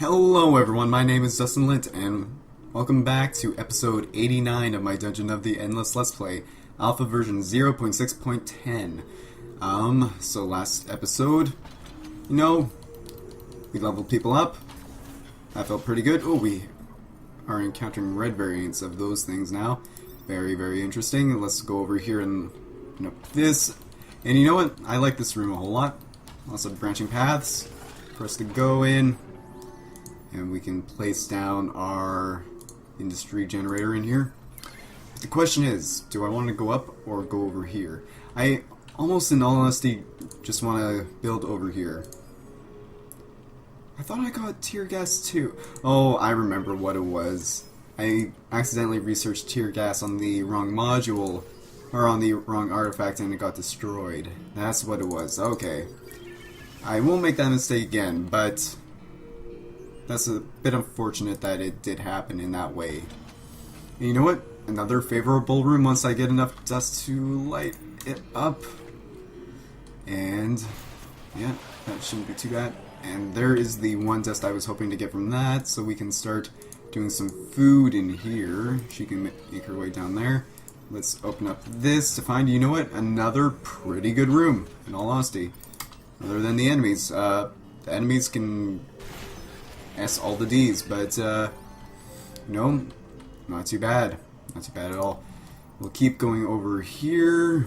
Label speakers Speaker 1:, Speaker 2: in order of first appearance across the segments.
Speaker 1: Hello everyone, my name is DustInLint, and welcome back to episode 89 of my Dungeon of the Endless Let's Play, alpha version 0.6.10. So last episode, we leveled people up. That felt pretty good. Oh, we are encountering red variants of those things now. Very, very interesting. Let's go over here and open up this. And you know what? I like this room a whole lot. Lots of branching paths for us to go in. And we can place down our industry generator in here. The question is, do I want to go up or go over here? I almost, in all honesty, just want to build over here. I thought I got tear gas too. Oh, I remember what it was. I accidentally researched tear gas on the wrong module, or on the wrong artifact, and it got destroyed. That's what it was. Okay. I won't make that mistake again, but that's a bit unfortunate that it did happen in that way. And you know what? Another favorable room once I get enough dust to light it up. And yeah, that shouldn't be too bad. And there is the one dust I was hoping to get from that, so we can start doing some food in here. She can make her way down there. Let's open up this to find, you know what? Another pretty good room, in all honesty. Other than the enemies. The enemies can S all the D's, but no, not too bad. Not too bad at all. We'll keep going over here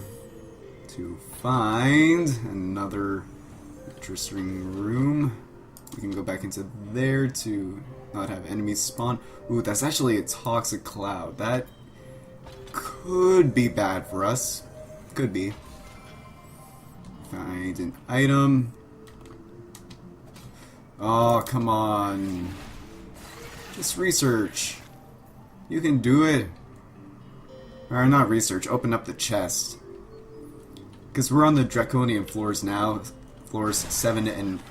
Speaker 1: to find another interesting room. We can go back into there to not have enemies spawn. Ooh, that's actually a toxic cloud. That could be bad for us. Could be. Find an item. Oh, come on. Just research. You can do it. Or not research, open up the chest. Because we're on the Draconian floors now. Floors 7 and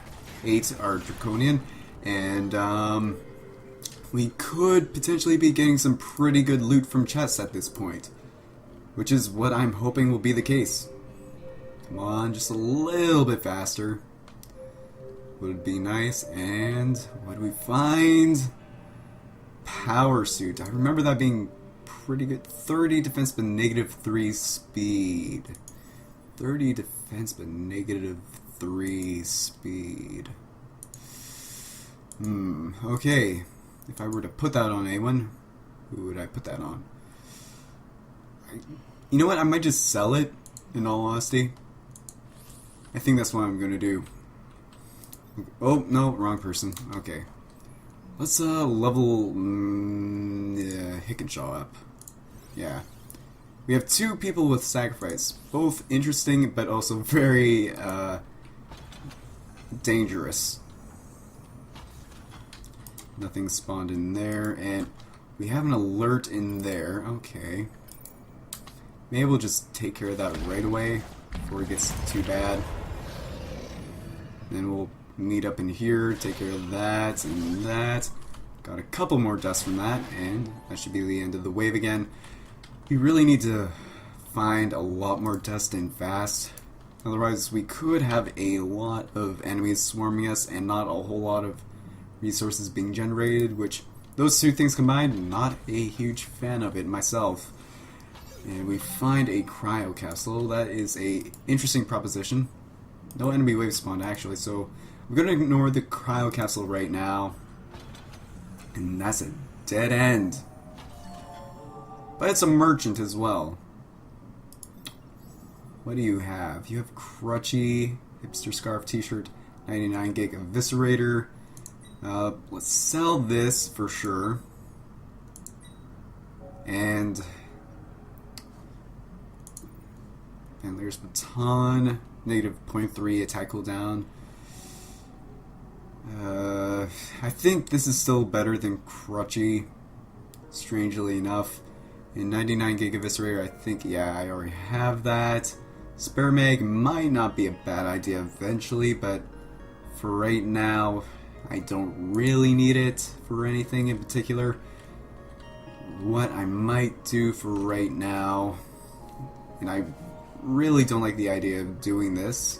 Speaker 1: 8 are Draconian. And, we could potentially be getting some pretty good loot from chests at this point. Which is what I'm hoping will be the case. Come on, just a little bit faster. Would be nice. And what do we find? Power suit. I remember that being pretty good. 30 defense but -3 speed. 30 defense but -3 speed. Okay. If I were to put that on anyone, who would I put that on? You know what? I might just sell it, in all honesty. I think that's what I'm going to do. Oh, no, wrong person. Okay. Let's level Hickenshaw up. Yeah. We have two people with sacrifice. Both interesting, but also very dangerous. Nothing spawned in there, and we have an alert in there. Okay. Maybe we'll just take care of that right away before it gets too bad. Then we'll meet up in here, take care of that and that. Got a couple more dust from that, and that should be the end of the wave again. We really need to find a lot more dust in fast. Otherwise, we could have a lot of enemies swarming us and not a whole lot of resources being generated, which those two things combined, not a huge fan of it myself. And we find a cryo castle. That is a interesting proposition. No enemy wave spawned actually, so we're going to ignore the cryo castle right now. And that's a dead end. But it's a merchant as well. What do you have? You have Crutchy, Hipster Scarf T-shirt, 99 gig Eviscerator. Let's sell this for sure. And there's Baton, -0.3 attack cooldown. I think this is still better than Crutchy, strangely enough. And 99 gig Eviscerator, I think, yeah, I already have that. Spare Mag might not be a bad idea eventually, but for right now, I don't really need it for anything in particular. What I might do for right now, and I really don't like the idea of doing this,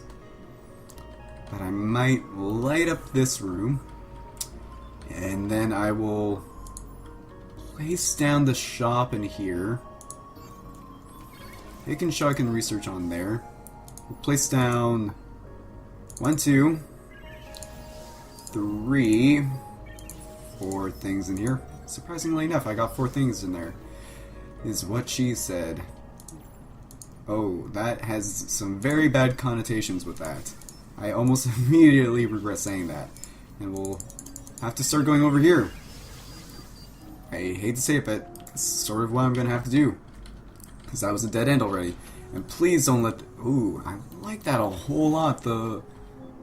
Speaker 1: but I might light up this room And then I will place down the shop in here. Bacon shop I can research on there. We'll place down 1, 2, 3, 4 things in here. Surprisingly enough, I got 4 things in there. Is what she said. Oh, that has some very bad connotations with that. I almost immediately regret saying that. And we'll have to start going over here. I hate to say it, but it's sort of what I'm going to have to do. Because that was a dead end already. And please don't let... Ooh, I like that a whole lot, the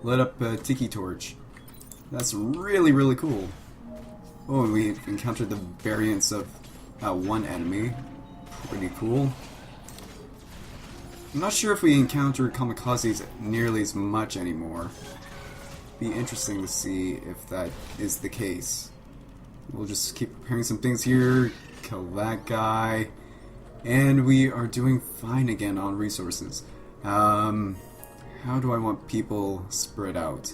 Speaker 1: lit up tiki torch. That's really, really cool. Oh, and we encountered the variants of that one enemy. Pretty cool. I'm not sure if we encounter kamikazes nearly as much anymore. Be interesting to see if that is the case. We'll just keep preparing some things here, kill that guy, and we are doing fine again on resources. How do I want people spread out?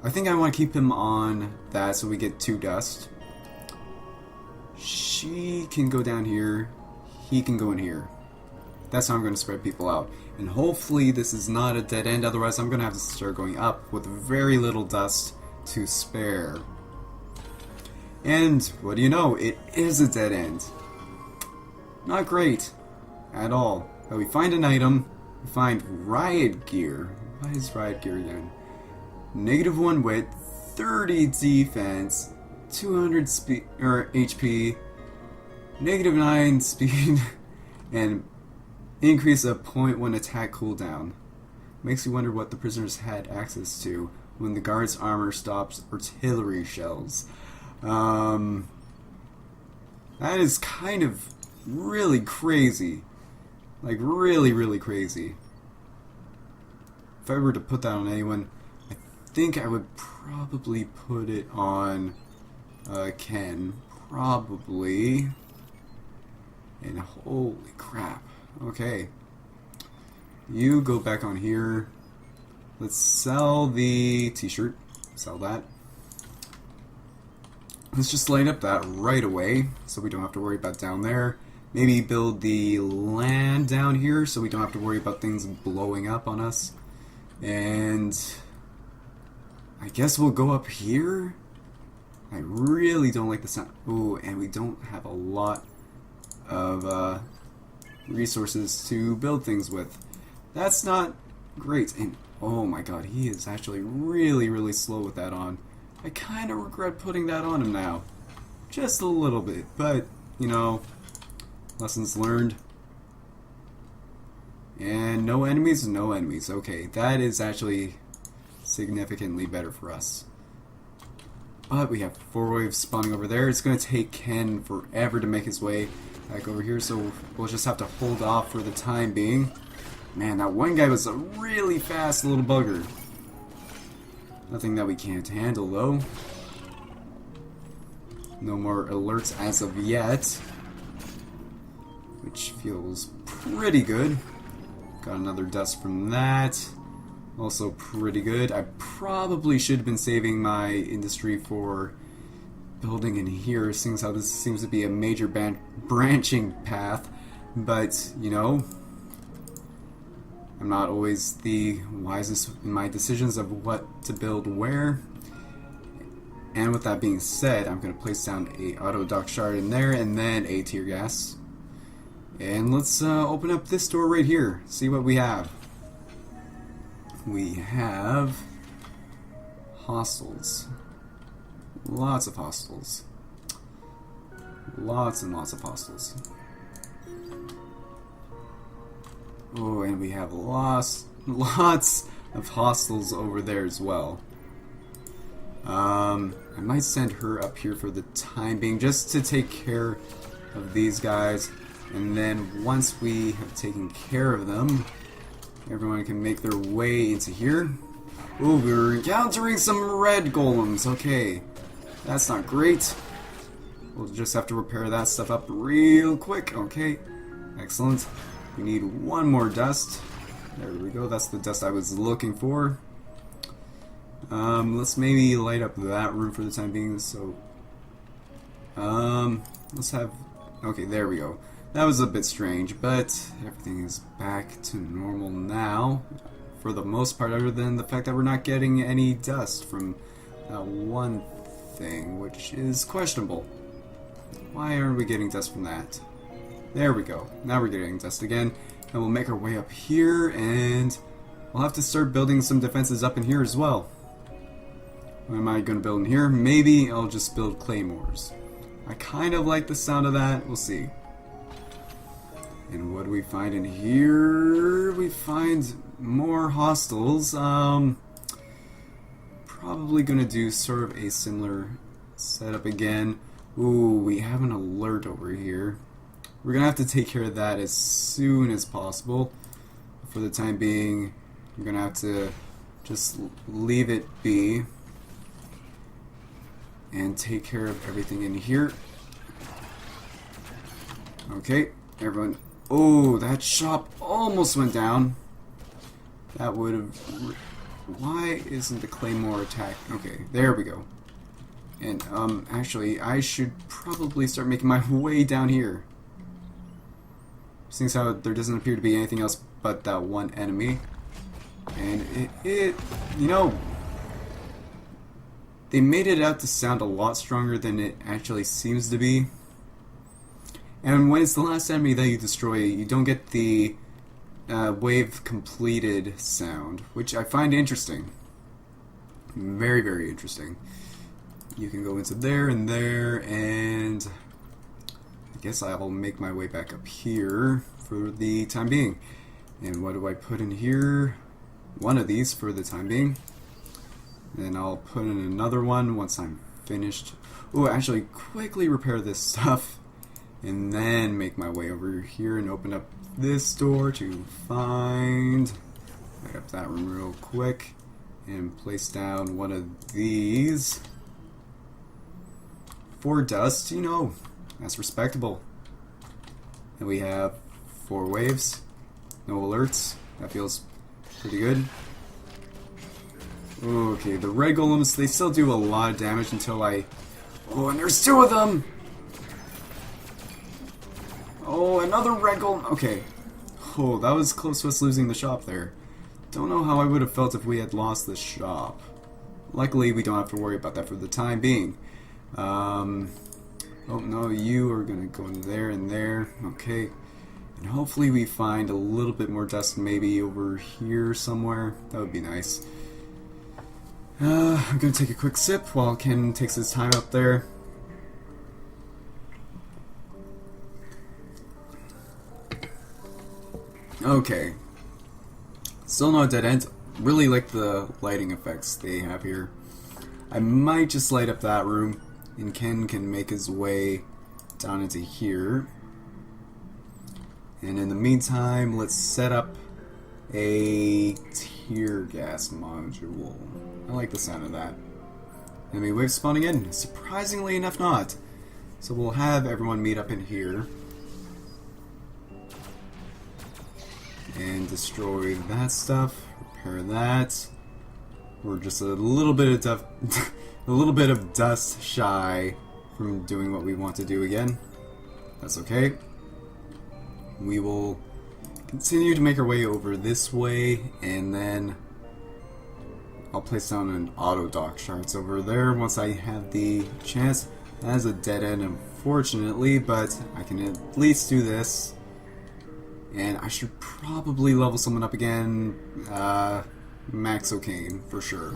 Speaker 1: I think I want to keep him on that so we get 2 dust. She can go down here, he can go in here. That's how I'm going to spread people out. And hopefully this is not a dead end, otherwise I'm going to have to start going up with very little dust to spare. And what do you know, it is a dead end. Not great at all. But we find an item, we find riot gear. What is riot gear again? -1 wit, 30 defense, 200 speed or HP, -9 speed, and increase of 0.1 attack cooldown. Makes you wonder what the prisoners had access to when the guard's armor stops artillery shells. That is kind of really crazy. Like, really, really crazy. If I were to put that on anyone, I think I would probably put it on Ken. Probably. And holy crap. Okay. You go back on here. Let's sell the t-shirt. Sell that. Let's just light up that right away so we don't have to worry about down there. Maybe build the land down here so we don't have to worry about things blowing up on us. And I guess we'll go up here. I really don't like the sound. Ooh, and we don't have a lot of resources to build things with. That's not great. And oh my god, he is actually really, really slow with that on. I kind of regret putting that on him now. Just a little bit, but, you know, lessons learned. And no enemies, no enemies. Okay, that is actually significantly better for us. But we have 4 waves spawning over there. It's going to take Ken forever to make his way back over here, so we'll just have to hold off for the time being. Man, that one guy was a really fast little bugger. Nothing that we can't handle, though. No more alerts as of yet, which feels pretty good. Got another dust from that. Also pretty good. I probably should have been saving my industry for building in here, seeing how this seems to be a major branching path. But, you know, I'm not always the wisest in my decisions of what to build where. And with that being said, I'm going to place down a auto dock shard in there and then a tear gas. And let's open up this door right here, see what we have. We have hostels. Lots of hostels. Lots and lots of hostels. Oh, and we have lots of hostels over there as well. I might send her up here for the time being, just to take care of these guys. And then once we have taken care of them, everyone can make their way into here. Ooh, we're encountering some red golems. Okay, that's not great. We'll just have to repair that stuff up real quick. Okay, excellent. We need 1 more dust. There we go. That's the dust I was looking for. Let's maybe light up that room for the time being. So, let's have. Okay, there we go. That was a bit strange, but everything is back to normal now, for the most part, other than the fact that we're not getting any dust from that one thing, which is questionable. Why aren't we getting dust from that? There we go. Now we're getting dust again, and we'll make our way up here, and we'll have to start building some defenses up in here as well. What am I going to build in here? Maybe I'll just build claymores. I kind of like the sound of that. We'll see. And what do we find in here? We find more hostels. Probably gonna do sort of a similar setup again. Ooh, we have an alert over here. We're gonna have to take care of that as soon as possible. For the time being, we're gonna have to just leave it be and take care of everything in here. Okay, everyone. Oh, that shop almost went down. That would have... Why isn't the claymore attack? Okay, there we go. And, actually, I should probably start making my way down here. Seeing how there doesn't appear to be anything else but that one enemy. And you know, they made it out to sound a lot stronger than it actually seems to be. And when it's the last enemy that you destroy, you don't get the wave completed sound, which I find interesting. Very, very interesting. You can go into there, and I guess I will make my way back up here for the time being. And what do I put in here? One of these for the time being. Then I'll put in another one once I'm finished. Oh, actually, quickly repair this stuff. And then make my way over here and open up this door to find... Light up that room real quick. And place down one of these. For dust, you know, that's respectable. And we have 4 waves. No alerts. That feels pretty good. Okay, the red golems, they still do a lot of damage until I... Oh, and there's 2 of them! Oh, another red golem. Okay. Oh, that was close to us losing the shop there. Don't know how I would have felt if we had lost the shop. Luckily, we don't have to worry about that for the time being. Oh, no, you are going to go in there and there. Okay. And hopefully we find a little bit more dust maybe over here somewhere. That would be nice. I'm going to take a quick sip while Ken takes his time up there. Okay. Still no dead end. Really like the lighting effects they have here. I might just light up that room, and Ken can make his way down into here. And in the meantime, let's set up a tear gas module. I like the sound of that. Enemy wave spawning in. Surprisingly enough, not. So we'll have everyone meet up in here. And destroy that stuff. Repair that. We're just a little bit of dust shy from doing what we want to do again. That's okay. We will continue to make our way over this way, and then I'll place down an auto dock shards over there once I have the chance. That is a dead end, unfortunately, but I can at least do this. And I should probably level someone up again. Max O'Kane, for sure.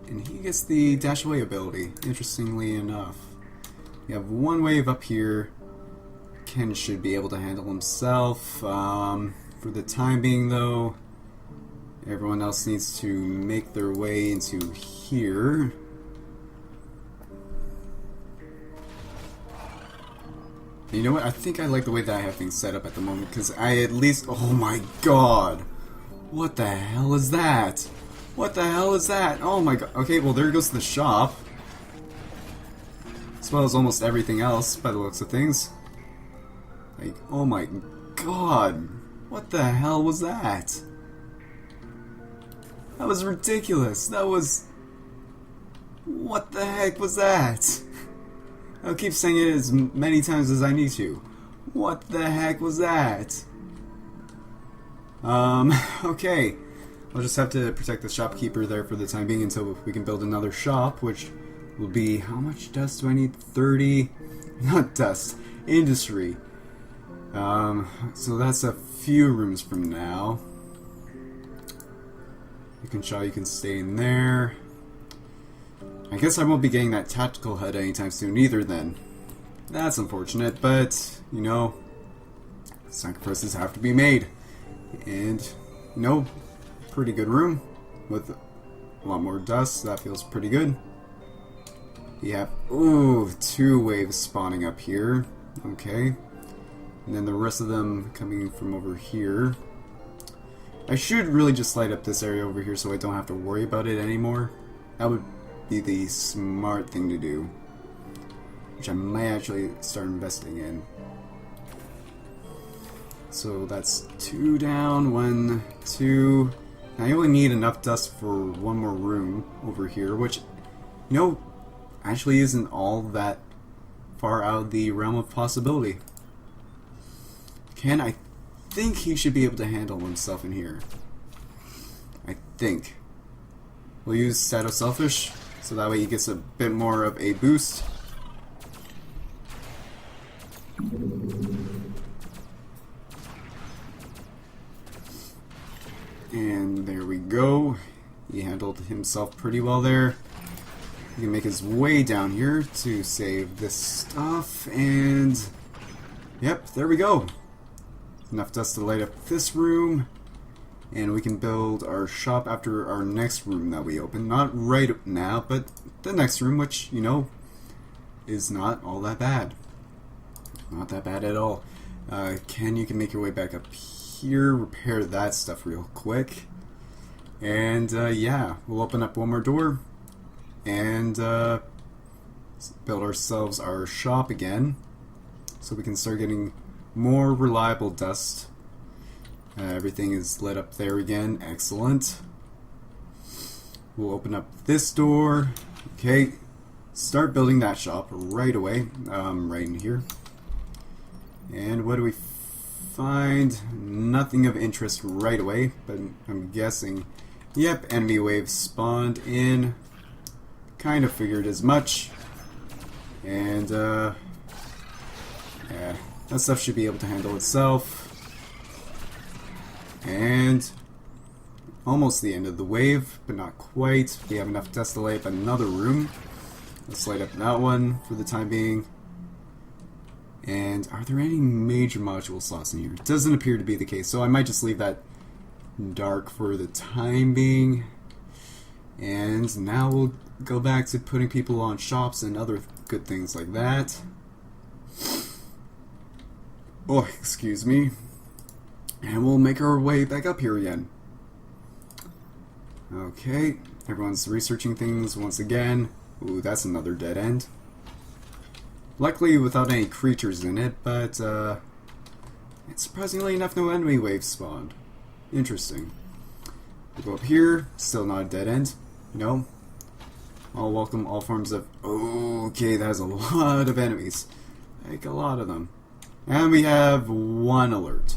Speaker 1: And he gets the dash away ability, interestingly enough. We have 1 wave up here. Ken should be able to handle himself. For the time being, though, everyone else needs to make their way into here. You know what? I think I like the way that I have things set up at the moment, because I at least... Oh my god! What the hell is that? What the hell is that? Oh my god. Okay, well there goes the shop. As well as almost everything else, by the looks of things. Like, oh my god. What the hell was that? That was ridiculous. That was... What the heck was that? I'll keep saying it as many times as I need to. What the heck was that? Okay. I'll just have to protect the shopkeeper there for the time being until we can build another shop, which will be... How much dust do I need? 30... Not dust. Industry. So that's a few rooms from now. You can stay in there. I guess I won't be getting that tactical HUD anytime soon either then. That's unfortunate, but, you know, sacrifices have to be made. And, you know, pretty good room with a lot more dust. That feels pretty good. You have, ooh, 2 waves spawning up here. Okay. And then the rest of them coming from over here. I should really just light up this area over here so I don't have to worry about it anymore. That would be the smart thing to do, which I might actually start investing in. So that's 2 down, 1, 2. Now I only need enough dust for 1 more room over here, which, you know, actually isn't all that far out of the realm of possibility. I think he should be able to handle himself in here. I think. We'll use Shadow Selfish, so that way he gets a bit more of a boost. And there we go. He handled himself pretty well there. He can make his way down here to save this stuff, and yep, there we go. Enough dust to light up this room, and we can build our shop after our next room that we open. Not right now, but the next room, which, you know, is not all that bad. Not that bad at all. You can make your way back up here, repair that stuff real quick, and yeah, we'll open up 1 more door and build ourselves our shop again, so we can start getting more reliable dust. Everything is lit up there again. Excellent. We'll open up this door. Okay, start building that shop right away. Right in here. And what do we find? Nothing of interest right away, but I'm guessing, yep, enemy waves spawned in. Kind of figured as much. And yeah, that stuff should be able to handle itself. And almost the end of the wave, but not quite. We have enough dust to light up another room. Let's light up that one for the time being. And are there any major module slots in here? It doesn't appear to be the case, so I might just leave that dark for the time being. And now we'll go back to putting people on shops and other good things like that. Oh, excuse me. And we'll make our way back up here again. Okay, everyone's researching things once again. Ooh, that's another dead end. Luckily without any creatures in it, but surprisingly enough, no enemy waves spawned. Interesting. We'll go up here, still not a dead end. No. I'll welcome all forms of... Okay, that has a lot of enemies. Like a lot of them. And we have 1 alert.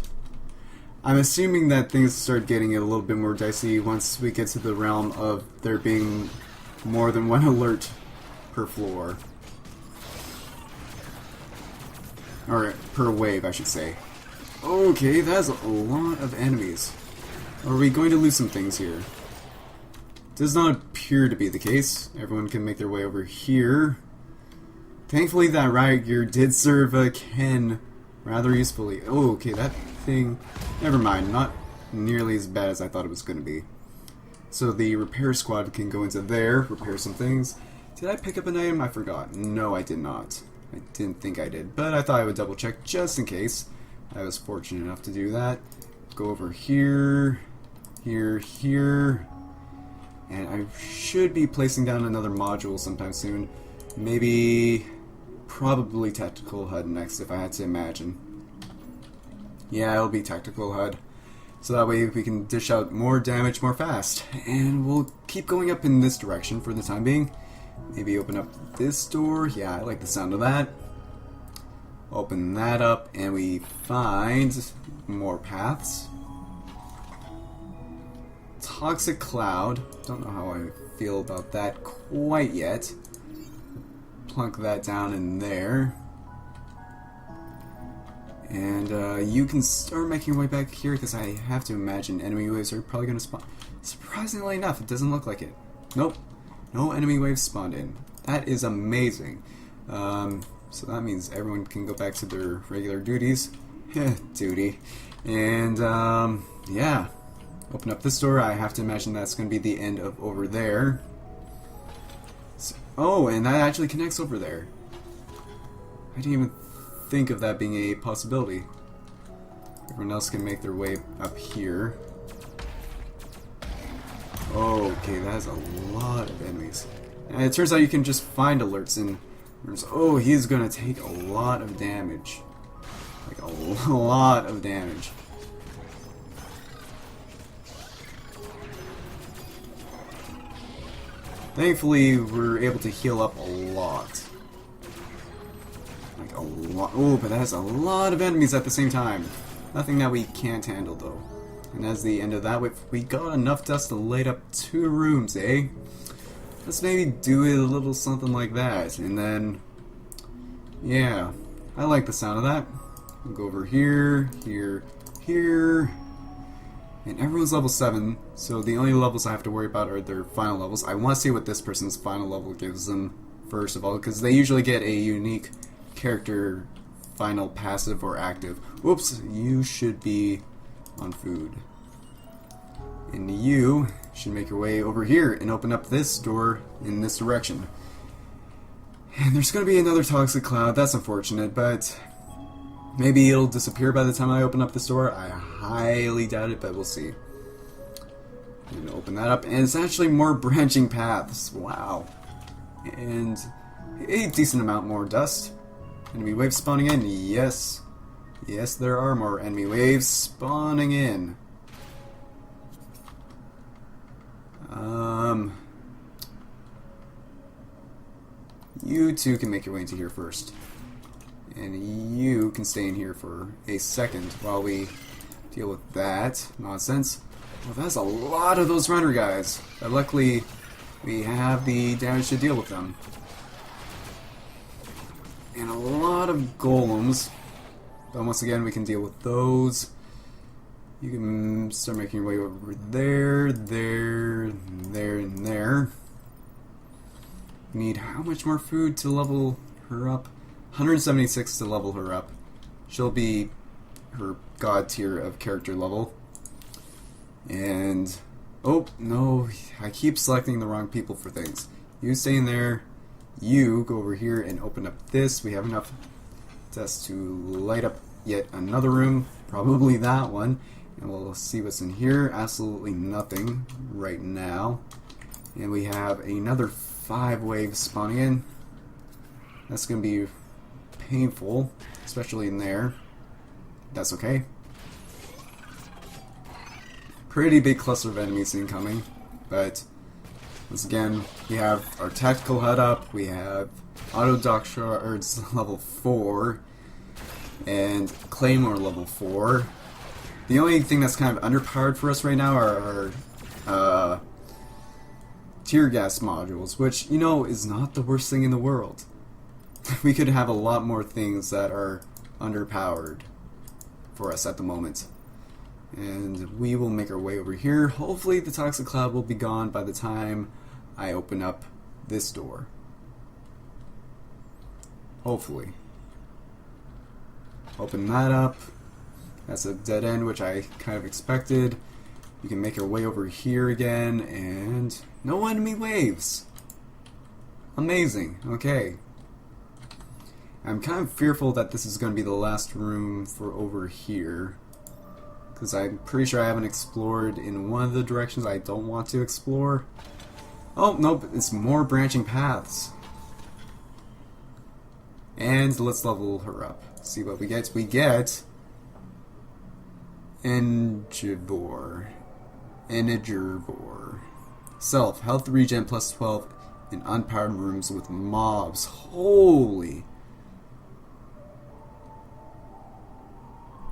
Speaker 1: I'm assuming that things start getting a little bit more dicey once we get to the realm of there being more than 1 alert per floor. Or per wave, I should say. Okay, that's a lot of enemies. Are we going to lose some things here? Does not appear to be the case. Everyone can make their way over here. Thankfully, that riot gear did serve Ken rather usefully. Oh, okay, that thing... Never mind, not nearly as bad as I thought it was going to be. So the repair squad can go into there, repair some things. Did I pick up an item? I forgot. No, I did not. I didn't think I did, but I thought I would double check just in case. I was fortunate enough to do that. Go over here, here, and I should be placing down another module sometime soon. Maybe, probably Tactical HUD next if I had to imagine. Yeah, it'll be Tactical HUD. so that way we can dish out more damage more fast. And we'll keep going up in this direction for the time being. Maybe open up this door. Yeah, I like the sound of that. Open that up, and we find more paths. Toxic cloud. Don't know how I feel about that quite yet. Plunk that down in there. And you can start making your way back here, because I have to imagine enemy waves are probably going to spawn. Surprisingly enough, it doesn't look like it. Nope. No enemy waves spawned in. That is amazing. So that means everyone can go back to their regular duties. Duty. And, yeah. Open up this door. I have to imagine that's going to be the end of over there. So, oh, and that actually connects over there. I didn't even think of that being a possibility. Everyone else can make their way up here. Okay, that has a lot of enemies. And it turns out you can just find alerts and oh, he's gonna take a lot of damage. Like a lot of damage. Thankfully, we're able to heal up a lot. Like a lot. Oh, but that has a lot of enemies at the same time. Nothing that we can't handle, though. And as the end of that, we got enough dust to light up 2 rooms, eh? Let's maybe do a little something like that. And then, yeah, I like the sound of that. We'll go over here, here, here. And everyone's level 7, so the only levels I have to worry about are their final levels. I want to see what this person's final level gives them, first of all, because they usually get a unique character final passive or active. Whoops, you should be on food. And you should make your way over here and open up this door in this direction. And there's going to be another toxic cloud. That's unfortunate, but maybe it'll disappear by the time I open up this door. I highly doubt it, but we'll see. I'm going to open that up, and it's actually more branching paths. Wow. And a decent amount more dust. Enemy waves spawning in. Yes. Yes, there are more enemy waves spawning in. You two can make your way into here first. And you can stay in here for a second while we deal with that nonsense. Well, that's a lot of those runner guys. But luckily, we have the damage to deal with them. And a lot of golems. But once again, we can deal with those. You can start making your way over there, there, there, and there. Need how much more food to level her up? 176 to level her up. She'll be her god tier of character level. And oh no, I keep selecting the wrong people for things. You stay in there. You go over here and open up this. We have enough dust to light up yet another room, probably that one. And we'll see what's in here. Absolutely nothing right now. And we have another 5 waves spawning in. That's going to be painful, especially in there. That's okay. Pretty big cluster of enemies incoming, but once again, we have our tactical HUD up, we have auto dock shards level 4, and Claymore level 4. The only thing that's kind of underpowered for us right now are our tear gas modules, which, you know, is not the worst thing in the world. We could have a lot more things that are underpowered for us at the moment. And we will make our way over here. Hopefully the toxic cloud will be gone by the time I open up this door. Hopefully. Open that up. That's a dead end, which I kind of expected. We can make our way over here again, and no enemy waves. Amazing. Okay. I'm kind of fearful that this is going to be the last room for over here, because I'm pretty sure I haven't explored in one of the directions I don't want to explore. Oh, nope, it's more branching paths. And let's level her up. See what we get. We get Engivore. Self, health regen plus 12 in unpowered rooms with mobs. Holy.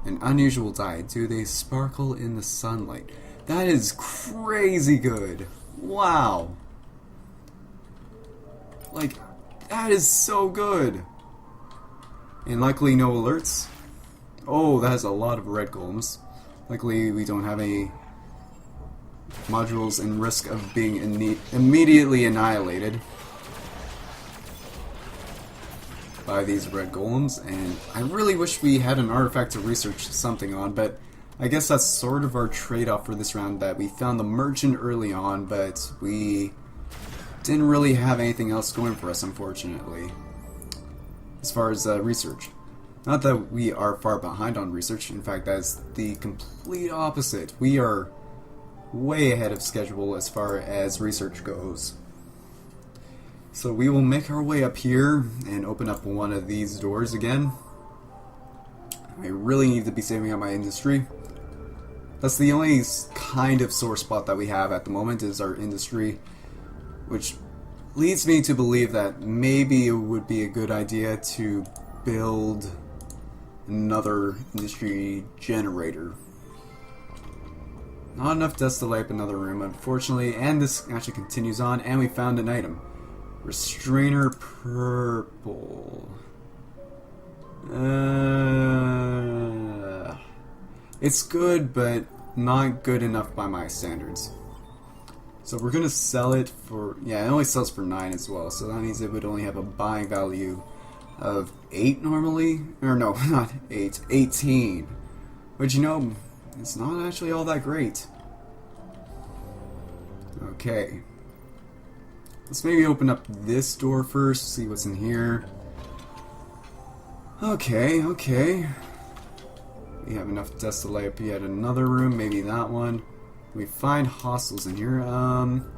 Speaker 1: An unusual dye. Do they sparkle in the sunlight? That is crazy good. Wow. Like, that is so good. And luckily no alerts. Oh, that has a lot of red golems. Luckily we don't have any modules in risk of being immediately annihilated by these red golems, and I really wish we had an artifact to research something on, but I guess that's sort of our trade-off for this round, that we found the merchant early on, but we didn't really have anything else going for us, unfortunately, as far as research. Not that we are far behind on research, in fact that's the complete opposite. We are way ahead of schedule as far as research goes. So we will make our way up here and open up one of these doors again. I really need to be saving up my industry. That's the only kind of sore spot that we have at the moment, is our industry, which leads me to believe that maybe it would be a good idea to build another industry generator. Not enough dust to light up another room, unfortunately, and this actually continues on, and we found an item. Restrainer purple. It's good, but not good enough by my standards. So we're gonna sell it for, yeah, it only sells for 9 as well, so that means it would only have a buying value of 8 normally, or no, not 8, 18. But you know, it's not actually all that great. Okay. Let's maybe open up this door first, see what's in here. Okay. We have enough dust to light up yet another room, maybe that one. We find hostels in here.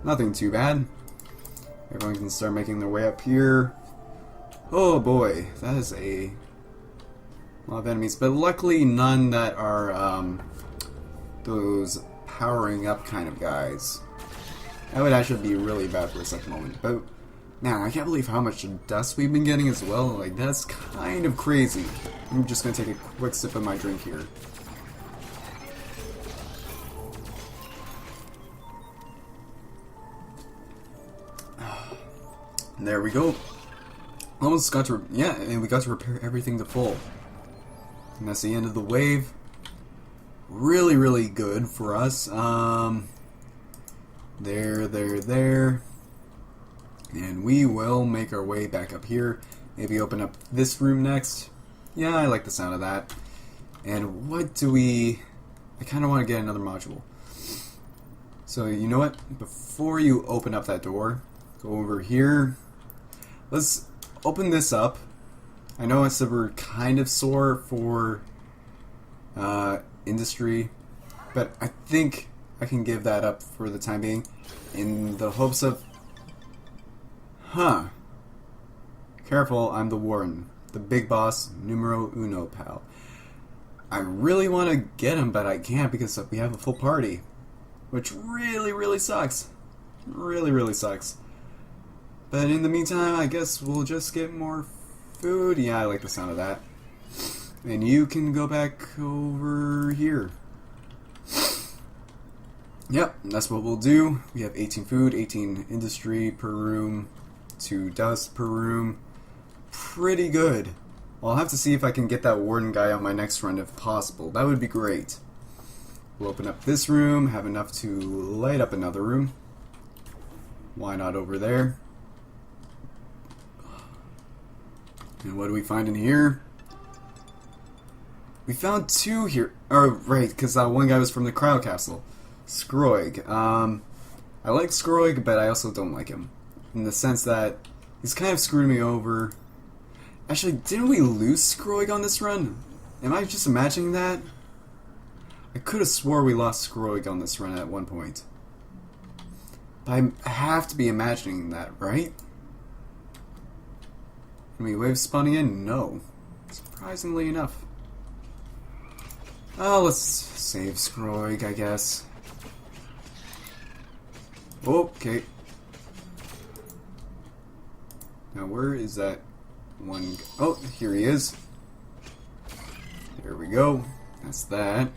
Speaker 1: Nothing too bad. Everyone can start making their way up here. Oh boy, that is a lot of enemies, but luckily none that are those powering up kind of guys. That would actually be really bad for us at the moment. But man, I can't believe how much dust we've been getting as well. Like, that's kind of crazy. I'm just gonna take a quick sip of my drink here. And there we go. Almost got to, yeah, and we got to repair everything to full. And that's the end of the wave. Really, really good for us. There. And we will make our way back up here. Maybe open up this room next. Yeah, I like the sound of that. And what do we... I kind of want to get another module. So, you know what? Before you open up that door, go over here. Let's open this up. I know I said we're kind of sore for industry, but I think I can give that up for the time being in the hopes of... Careful, I'm the warden. The big boss, numero uno, pal. I really want to get him, but I can't because we have a full party. Which really, really sucks. Really, really sucks. But in the meantime, I guess we'll just get more food. Yeah, I like the sound of that. And you can go back over here. Yep, that's what we'll do. We have 18 food, 18 industry per room, 2 dust per room. Pretty good. I'll have to see if I can get that warden guy on my next run if possible. That would be great. We'll open up this room, have enough to light up another room. Why not over there? And what do we find in here? We found 2 here. Oh, right, because that one guy was from the cryo castle. Scroig. I like Scroig, but I also don't like him. In the sense that he's kind of screwed me over. Actually, didn't we lose Scroig on this run? Am I just imagining that? I could have swore we lost Scroig on this run at one point. But I have to be imagining that, right? I mean, wave spawning in? No. Surprisingly enough. Let's save Scroig, I guess. Okay. Now where is that one? Oh, here he is. There we go. That's that.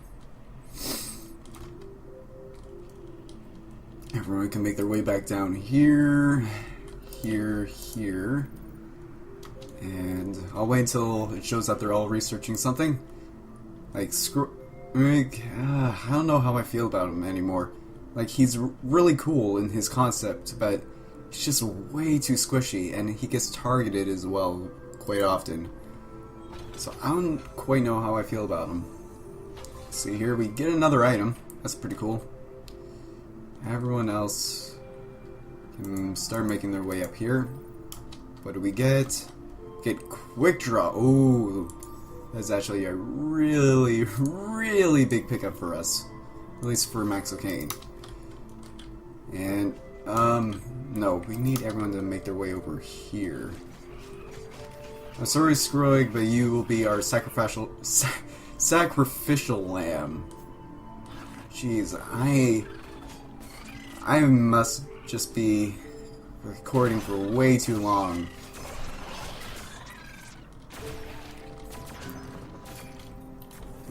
Speaker 1: Everyone can make their way back down here, here. And I'll wait until it shows that they're all researching something. Like, I don't know how I feel about him anymore. Like, he's really cool in his concept, but he's just way too squishy, and he gets targeted as well quite often. So I don't quite know how I feel about him. See, here we get another item. That's pretty cool. Everyone else can start making their way up here. What do we get? Get quick draw. Ooh, that's actually a really, really big pickup for us. At least for Max O'Kane. And, no, we need everyone to make their way over here. I'm sorry, Scroig, but you will be our sacrificial lamb. Jeez, I must just be recording for way too long.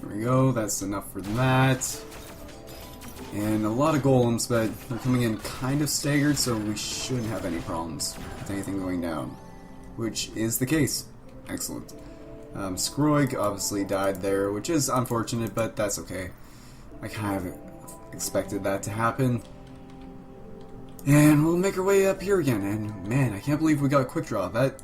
Speaker 1: There we go, that's enough for that. And a lot of golems, but they're coming in kind of staggered, so we shouldn't have any problems with anything going down. Which is the case. Excellent. Scroig obviously died there, which is unfortunate, but that's okay. I kind of expected that to happen. And we'll make our way up here again, and man, I can't believe we got a quick draw. That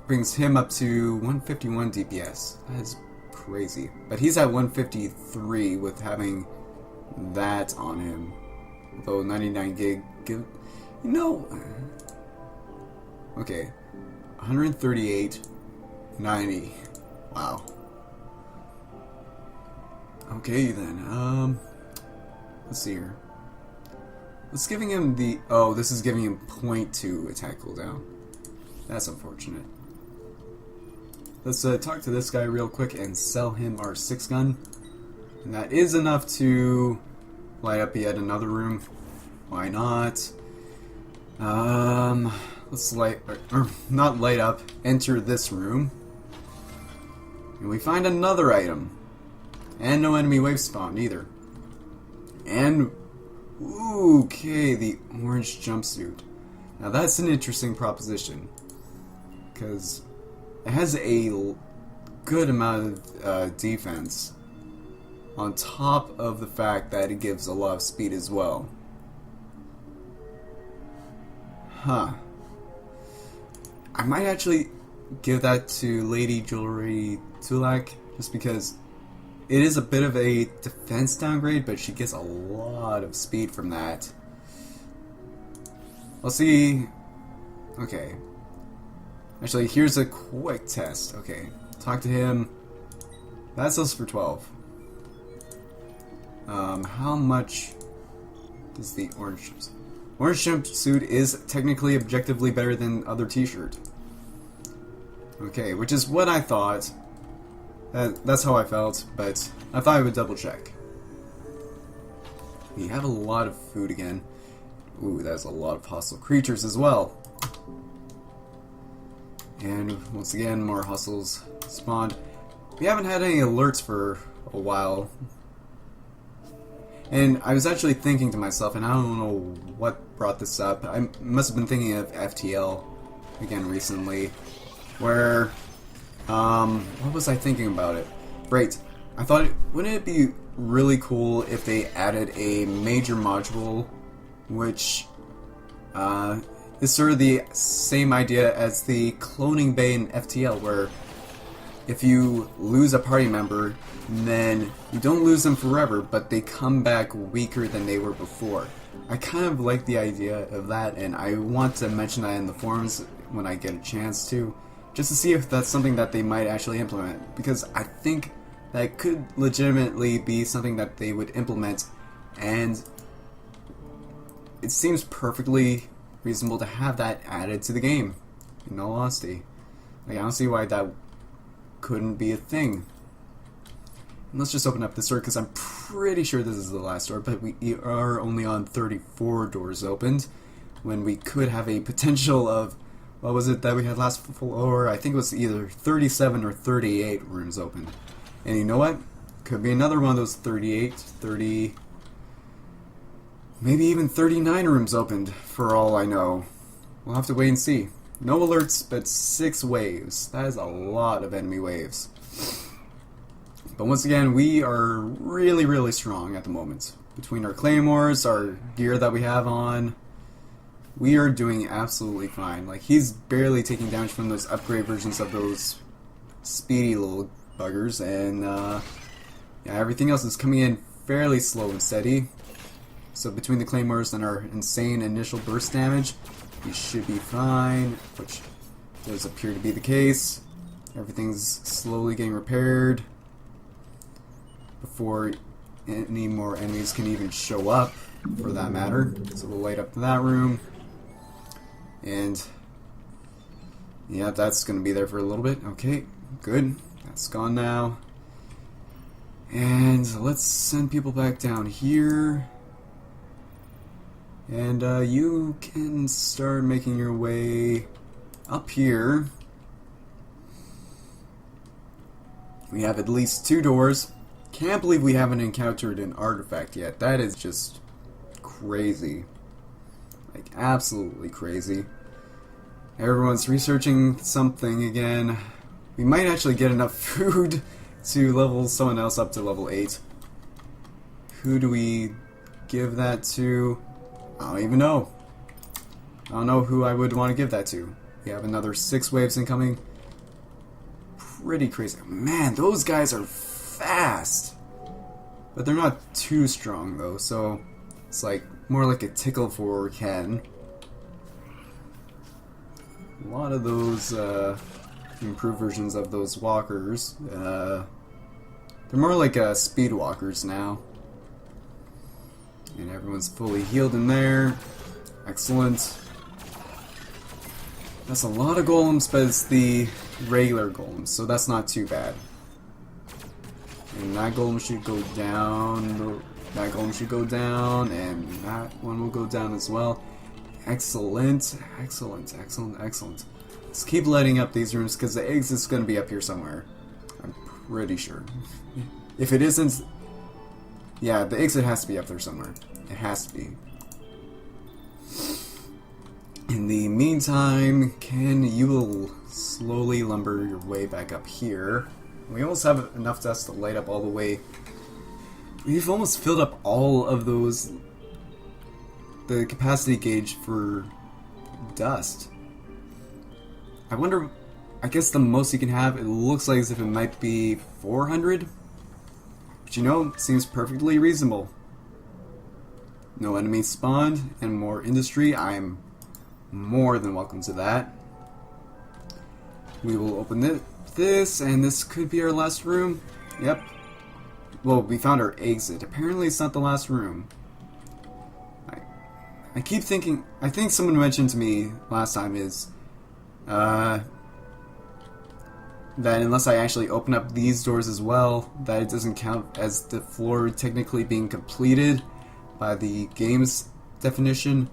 Speaker 1: brings him up to 151 DPS. That is crazy. But he's at 153 with having that on him. Although 99 gig, you know, okay, 138, 90. Wow. Okay then. Let's see here. Let's giving him the. Oh, this is giving him 0.2 attack cooldown. That's unfortunate. Let's talk to this guy real quick and sell him our 6-gun. And that is enough to light up yet another room. Why not? Let's light, or not light up, enter this room. And we find another item. And no enemy wave spawn either. And, okay, the orange jumpsuit. Now that's an interesting proposition. Because it has a good amount of defense. On top of the fact that it gives a lot of speed as well. Huh. I might actually give that to Lady Jewelry Tulak, just because it is a bit of a defense downgrade, but she gets a lot of speed from that. Let's see. Okay. Actually, here's a quick test. Okay. Talk to him. That sells for 12. How much does the orange jumpsuit? Orange jumpsuit is technically objectively better than other t-shirt. Okay, which is what I thought. That's how I felt, but I thought I would double check. We have a lot of food again. Ooh, that's a lot of hostile creatures as well. And once again, more hostels spawned. We haven't had any alerts for a while. And I was actually thinking to myself, and I don't know what brought this up. I must have been thinking of FTL again recently, where, what was I thinking about it? Right, I thought, wouldn't it be really cool if they added a major module, which is sort of the same idea as the cloning bay in FTL, where if you lose a party member, then you don't lose them forever, but they come back weaker than they were before. I kind of like the idea of that, and I want to mention that in the forums when I get a chance to, just to see if that's something that they might actually implement, because I think that could legitimately be something that they would implement, and it seems perfectly reasonable to have that added to the game, in all honesty. Like, I don't see why that couldn't be a thing. Let's just open up this door because I'm pretty sure this is the last door, but we are only on 34 doors opened when we could have a potential of, what was it that we had last floor? I think it was either 37 or 38 rooms open. And you know what? Could be another one of those 38, 30, maybe even 39 rooms opened for all I know. We'll have to wait and see. No alerts, but 6 waves. That is a lot of enemy waves. But once again, we are really, really strong at the moment. Between our claymores, our gear that we have on, we are doing absolutely fine. Like, he's barely taking damage from those upgrade versions of those speedy little buggers, and yeah, everything else is coming in fairly slow and steady. So between the claymores and our insane initial burst damage, we should be fine, which does appear to be the case. Everything's slowly getting repaired before any more enemies can even show up, for that matter. So we'll light up that room. And yeah, that's going to be there for a little bit. Okay, good. That's gone now. And let's send people back down here. And you can start making your way up here. We have at least 2 doors. Can't believe we haven't encountered an artifact yet. That is just crazy. Like, absolutely crazy. Everyone's researching something again. We might actually get enough food to level someone else up to level 8. Who do we give that to? I don't even know. I don't know who I would want to give that to. We have another 6 waves incoming. Pretty crazy. Man, those guys are fast. But they're not too strong though, so it's like more like a tickle for Ken. A lot of those improved versions of those walkers, they're more like speed walkers now. And everyone's fully healed in there. Excellent. That's a lot of golems, but it's the regular golems, so that's not too bad. And that golem should go down. That golem should go down, and that one will go down as well. Excellent, excellent, excellent, excellent. Let's keep lighting up these rooms because the exit is going to be up here somewhere. I'm pretty sure. If it isn't, yeah, the exit has to be up there somewhere. It has to be. In the meantime, Ken, you will slowly lumber your way back up here. We almost have enough dust to light up all the way. We've almost filled up all of those, the capacity gauge for dust. I wonder, I guess the most you can have, it looks like as if it might be 400. But you know, seems perfectly reasonable. No enemies spawned and more industry. I'm more than welcome to that. We will open this, and this could be our last room. Yep. Well, we found our exit. Apparently it's not the last room. I keep thinking, I think someone mentioned to me last time is that unless I actually open up these doors as well, that it doesn't count as the floor technically being completed by the game's definition.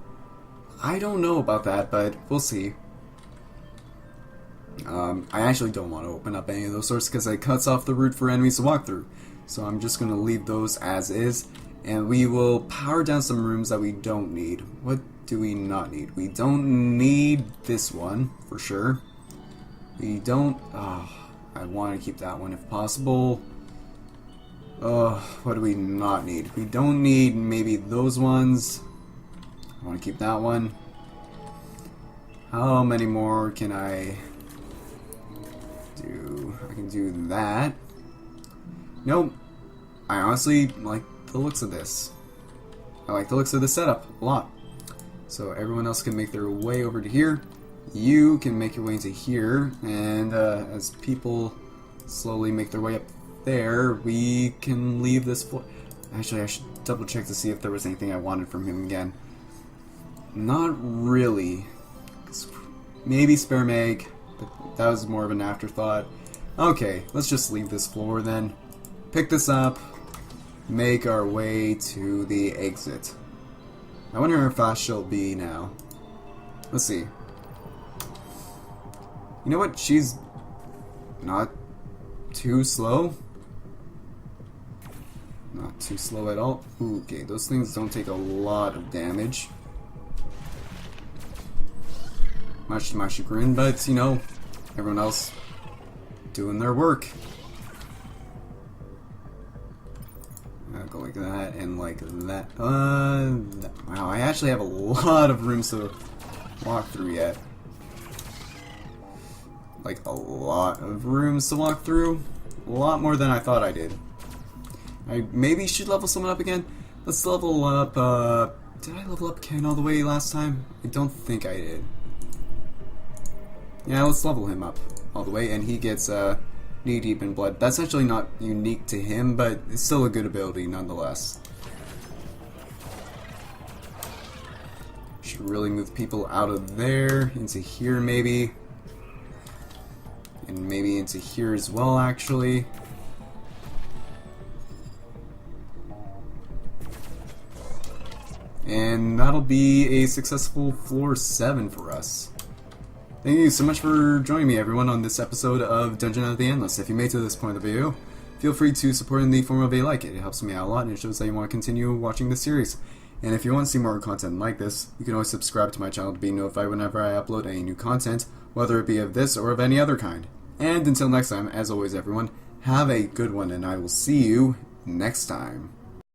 Speaker 1: I don't know about that, but we'll see. I actually don't want to open up any of those doors because it cuts off the route for enemies to walk through. So I'm just going to leave those as is. And we will power down some rooms that we don't need. What do we not need? We don't need this one, for sure. We don't... Oh, I want to keep that one if possible. What do we not need? We don't need maybe those ones. I want to keep that one. How many more can I do? I can do that. Nope. I honestly like the looks of this. I like the looks of the setup a lot. So everyone else can make their way over to here. You can make your way into here, and as people slowly make their way up there, we can leave this floor. Actually, I should double check to see if there was anything I wanted from him again. Not really. Maybe spare mag, but that was more of an afterthought. Okay, let's just leave this floor then. pick this up, make our way to the exit. I wonder how fast she'll be now. Let's see. You know what? She's not too slow. Not too slow at all. Ooh, okay, those things don't take a lot of damage. Much to my chagrin, but you know, everyone else doing their work. I'll go like that and like that. Wow, I actually have a lot of rooms to walk through yet. Like a lot of rooms to walk through. A lot more than I thought I did. I maybe should level someone up again. Let's level up, did I level up Ken all the way last time? I don't think I did. Yeah, let's level him up all the way, and he gets, knee deep in blood. That's actually not unique to him, but it's still a good ability nonetheless. Should really move people out of there, into here maybe. And maybe into here as well, actually. And that'll be a successful floor 7 for us. Thank you so much for joining me, everyone, on this episode of Dungeon of the Endless. If you made it to this point of the video, feel free to support in the form of a like. It helps me out a lot, and it shows that you want to continue watching this series. And if you want to see more content like this, you can always subscribe to my channel to be notified whenever I upload any new content, whether it be of this or of any other kind. And until next time, as always, everyone, have a good one, and I will see you next time.